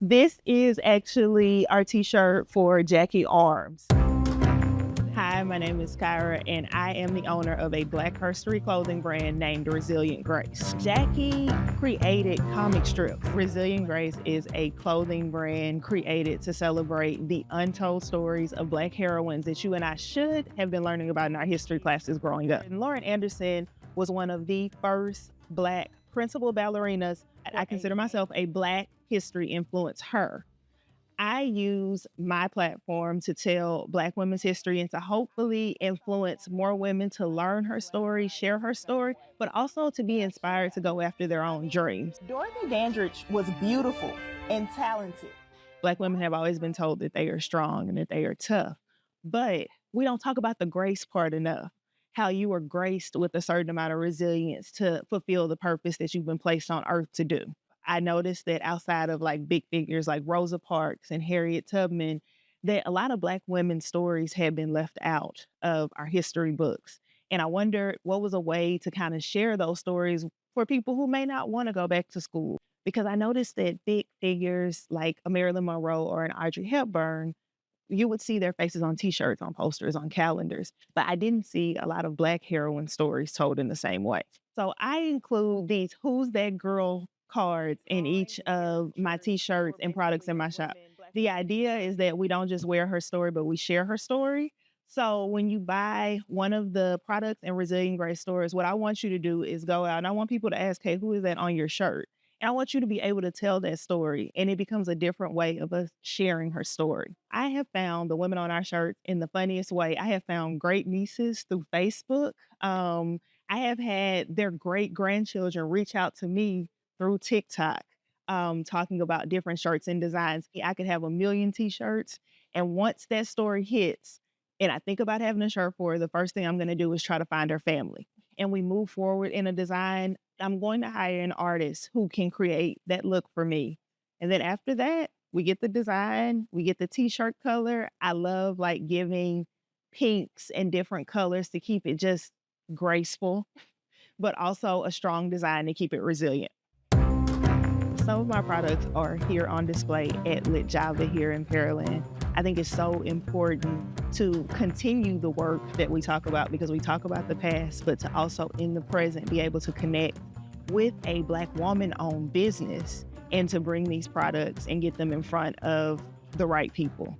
This is actually our t-shirt for Jackie Arms. Hi, my name is Kyra, and I am the owner of a Black herstory clothing brand named Resilient Grace. Jackie created comic strips. Resilient Grace is a clothing brand created to celebrate the untold stories of Black heroines that you and I should have been learning about in our history classes growing up. And Lauren Anderson was one of the first Black principal ballerinas. I consider myself a Black history influencer. I use my platform to tell Black women's history and to hopefully influence more women to learn her story, share her story, but also to be inspired to go after their own dreams. Dorothy Dandridge was beautiful and talented. Black women have always been told that they are strong and that they are tough, but we don't talk about the grace part enough. How you are graced with a certain amount of resilience to fulfill the purpose that you've been placed on earth to do. I noticed that outside of like big figures like Rosa Parks and Harriet Tubman, that a lot of Black women's stories have been left out of our history books. And I wonder what was a way to kind of share those stories for people who may not want to go back to school. Because I noticed that big figures like a Marilyn Monroe or an Audrey Hepburn, you would see their faces on t-shirts, on posters, on calendars, but I didn't see a lot of Black heroine stories told in the same way. So I include these Who's That Girl cards in each of my t-shirts and products in my shop. The idea is that we don't just wear her story, but we share her story. So when you buy one of the products in Resilient Grace stores, what I want you to do is go out and I want people to ask, hey, who is that on your shirt? And I want you to be able to tell that story, and it becomes a different way of us sharing her story. I have found the women on our shirts in the funniest way. I have found great nieces through Facebook. I have had their great grandchildren reach out to me through TikTok, talking about different shirts and designs. I could have a million t-shirts, and once that story hits, and I think about having a shirt for her, the first thing I'm going to do is try to find her family. And we move forward in a design. I'm going to hire an artist who can create that look for me. And then after that, we get the design, we get the t-shirt color. I love like giving pinks and different colors to keep it just graceful, but also a strong design to keep it resilient. Some of my products are here on display at Lit Java here in Pearland. I think it's so important to continue the work that we talk about because we talk about the past, but to also in the present be able to connect with a Black woman-owned business and to bring these products and get them in front of the right people.